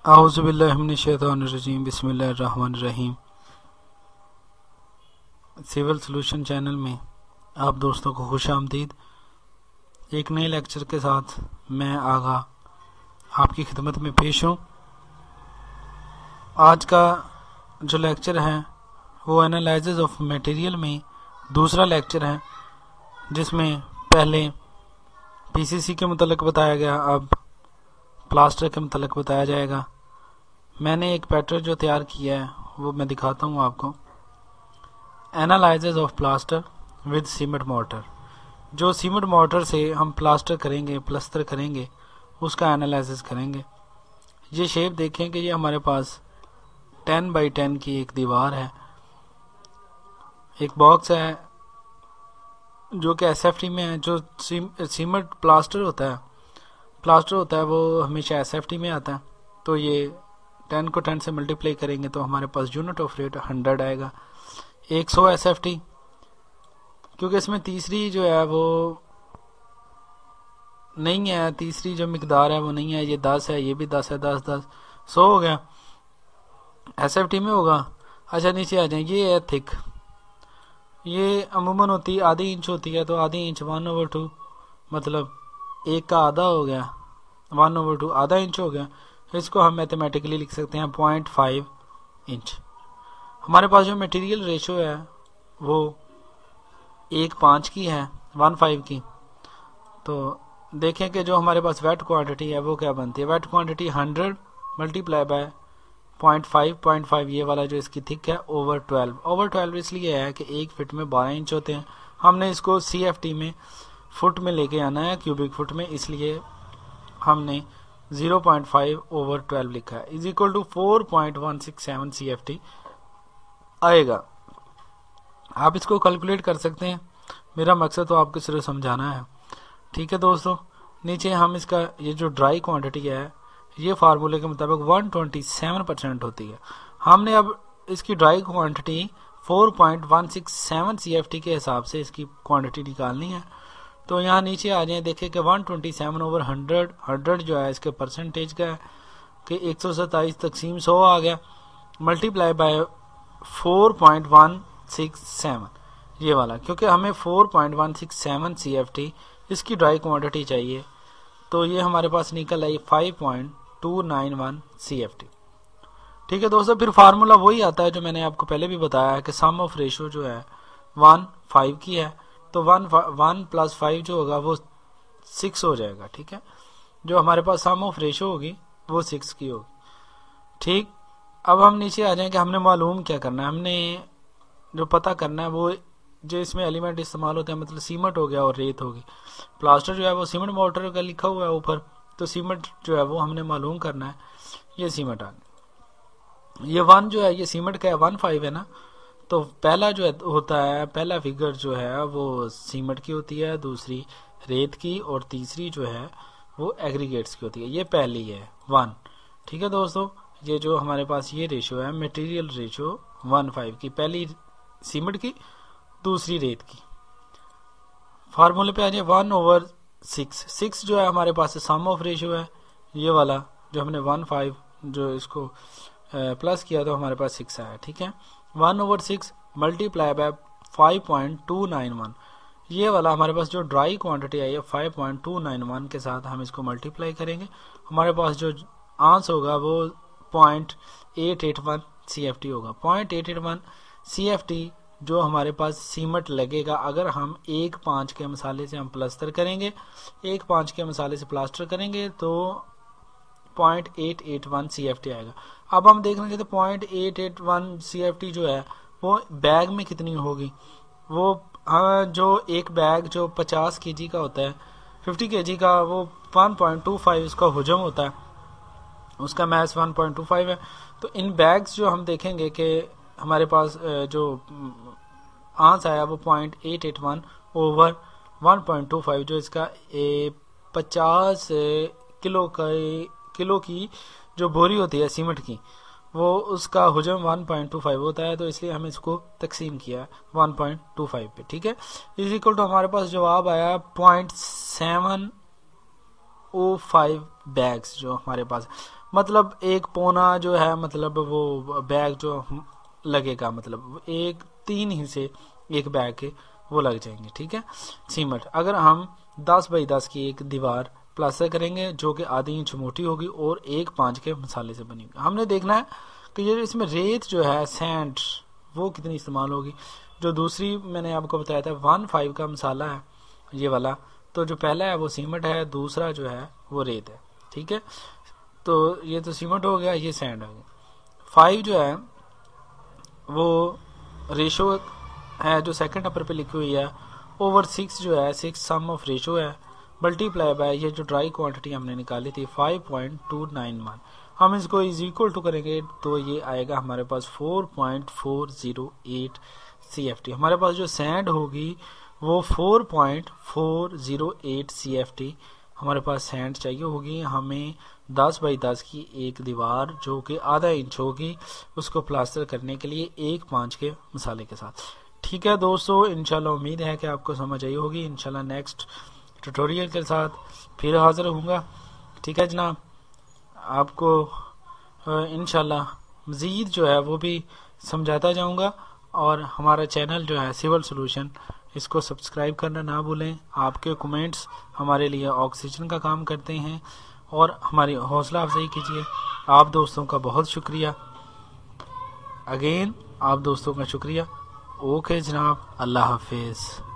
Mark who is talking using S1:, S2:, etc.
S1: आऊज़ुबिल्लाहिमिनश्शैतानिर्रजीम बिस्मिल्लाहिर्रहमानिर्रहीम। Civil solution channel में आप दोस्तों को खुश आमदीद। एक नए लेक्चर के साथ मैं आगा आपकी खिदमत में पेश हूँ। आज का जो लेक्चर है वो एनालिसिस ऑफ मटेरियल में दूसरा लेक्चर है, जिसमें पहले पीसीसी के मुतल्लिक बताया गया, अब प्लास्टर के मुतल्लिक बताया जाएगा। मैंने एक पैटर्न जो तैयार किया है वो मैं दिखाता हूँ आपको। Analysis of plaster with cement mortar. जो सीमेंट मोर्टर से हम प्लास्टर करेंगे, प्लस्तर करेंगे, उसका एनालिसिस करेंगे। ये शेप देखें कि ये हमारे पास 10 बाई 10 की एक दीवार है, एक बॉक्स है जो कि एसएफटी में है। जो सीमेंट प्लास्टर होता है वो हमेशा एसएफटी में आता है। तो ये 10 को 10 से मल्टीप्लाई करेंगे तो हमारे पास यूनिट ऑफ रेट 100 आएगा, 100 एसएफटी। क्योंकि इसमें तीसरी जो है वो नहीं है, तीसरी जो मिकदार है वो नहीं है। ये 10 है, ये भी 10 है, 10 10 100 हो गया, एसएफटी में होगा। अच्छा नीचे आ जाए, ये है थिक। ये अमूमन होती है आधी इंच होती है, तो आधी इंच 1/2 मतलब एक का आधा हो गया, 1/2 आधा इंच हो गया। इसको हम मैथमेटिकली लिख सकते हैं 0.5 इंच। हमारे पास जो मटेरियल रेशो है वो 1:5 की है, 1:5 की। तो देखें कि जो हमारे पास वेट क्वांटिटी है वो क्या बनती है। वेट क्वांटिटी 100 मल्टीप्लाई बाय 0.5 ये वाला जो इसकी थिक है ओवर 12 इसलिए है कि एक फिट में 12 इंच होते हैं। हमने इसको CFT में फुट में लेके आना है, क्यूबिक फुट में, इसलिए हमने 0.5/12 लिखा है, इज इक्वल टू 4.167 CFT आएगा। आप इसको कैलकुलेट कर सकते हैं, मेरा मकसद तो आपको सिर्फ समझाना है। ठीक है दोस्तों, नीचे हम इसका ये जो ड्राई क्वांटिटी है ये फार्मूले के मुताबिक 127% होती है। हमने अब इसकी ड्राई क्वांटिटी 4.167 CFT के हिसाब से इसकी क्वांटिटी निकालनी है। तो यहाँ नीचे आ जाए, देखें कि 127/100 जो है इसके परसेंटेज का है कि 127 तकसीम 100 आ गया, मल्टीप्लाई बाय 4.167 ये वाला, क्योंकि हमें 4.167 CFT इसकी ड्राई क्वांटिटी चाहिए। तो ये हमारे पास निकल आई 5.291 CFT। ठीक है दोस्तों, फिर फार्मूला वही आता है जो मैंने आपको पहले भी बताया है कि सम ऑफ रेशो जो है 1:5 की है, तो 1 + 5 जो होगा वो 6 हो जाएगा। ठीक है, जो हमारे पास सम ऑफ रेशो होगी वो 6 की होगी। ठीक, अब हम नीचे आ जाएंगे। हमने मालूम क्या करना है, हमने जो पता करना है वो जो इसमें एलिमेंट इस्तेमाल होते हैं, मतलब सीमेंट हो गया और रेत होगी। प्लास्टर जो है वो सीमेंट मोर्टर का लिखा हुआ है ऊपर, तो सीमेंट जो है वो हमने मालूम करना है। ये सीमेंट आ गया, ये 1 जो है ये सीमेंट का है, 1:5 है ना। तो पहला जो होता है, पहला फिगर जो है वो सीमेंट की होती है, दूसरी रेत की, और तीसरी जो है वो एग्रीगेट्स की होती है। ये पहली है 1। ठीक है दोस्तों, ये जो हमारे पास ये रेशो है मटेरियल रेशो 1:5 की, पहली सीमेंट की, दूसरी रेत की। फार्मूले पे आ जाए 1/6 जो है हमारे पास सम ऑफ रेशो है, ये वाला जो हमने 1:5 जो इसको प्लस किया तो हमारे पास 6 आया। ठीक है, 1/6 मल्टीप्लाई बाय 5.291 ये वाला हमारे पास जो ड्राई क्वांटिटी आई है 5.291 के साथ हम इसको मल्टीप्लाई करेंगे। हमारे पास जो आंसर होगा वो 0.881 CFT होगा। 0.881 CFT जो हमारे पास सीमेंट लगेगा अगर हम 1:5 के मसाले से हम प्लास्टर करेंगे, 1:5 के मसाले से प्लास्टर करेंगे तो 0.881 CFT आएगा। अब हम देखना चाहते 0.881 CFT जो है वो बैग में कितनी होगी। वो जो एक बैग जो 50 kg का होता है, 50 kg का, वो 1.25 इसका हुजम होता है, उसका मैस 1.25 है। तो इन बैग्स जो हम देखेंगे कि हमारे पास जो आंसर आया वो 0.881/1.25 जो इसका 50 किलो की जो बोरी होती है सीमेंट की, वो उसका हुजम 1.25 होता है। तो इसलिए हमने इसको तकसीम किया 1.25 पे। ठीक है, इज इक्वल टू हमारे पास जवाब आया 0.7 0.05 बैग्स जो हमारे पास, मतलब 1 पौना जो है, मतलब वो बैग जो लगेगा, मतलब 3 हिस्से एक बैग के वो लग जाएंगे। ठीक है, सीमेंट अगर हम 10 बाई 10 की एक दीवार प्लास्टर करेंगे जो कि आधी इंच मोटी होगी और 1.5 के मसाले से बनी होगी। हमने देखना है कि ये इसमें रेत जो है, सैंड, वो कितनी इस्तेमाल होगी। जो दूसरी मैंने आपको बताया था 1.5 का मसाला है ये वाला, तो जो पहला है वो सीमेंट है, दूसरा जो है वो रेत है। ठीक है, तो ये तो सीमेंट हो गया, ये सैंड हो गया। 5 जो है वो रेशो है जो सेकंड नंबर पे लिखी हुई है, ओवर 6 जो है 6 सम ऑफ रेशो है, मल्टीप्लाई बाय ये जो ड्राई क्वांटिटी हमने निकाली थी 5.291, हम इसको इज इक्वल टू करेंगे तो ये आएगा हमारे पास 4.408 CFT। हमारे पास जो सैंड होगी वो 4.408 CFT हमारे पास सैंड चाहिए होगी। हमें 10 बाई 10 की एक दीवार जो कि आधा इंच होगी उसको प्लास्टर करने के लिए 1.5 के मसाले के साथ। ठीक है दोस्तों, इंशाल्लाह उम्मीद है कि आपको समझ आई होगी। इंशाल्लाह नेक्स्ट ट्यूटोरियल के साथ फिर हाजिर होऊंगा। ठीक है जनाब, आपको इंशाल्लाह मज़ीद जो है वो भी समझाता जाऊंगा। और हमारा चैनल जो है सिविल सॉल्यूशन, इसको सब्सक्राइब करना ना भूलें। आपके कमेंट्स हमारे लिए ऑक्सीजन का काम करते हैं और हमारी हौसला अफजाई कीजिए। आप दोस्तों का बहुत शुक्रिया, अगेन आप दोस्तों का शुक्रिया। ओके जनाब, अल्लाह हाफिज़।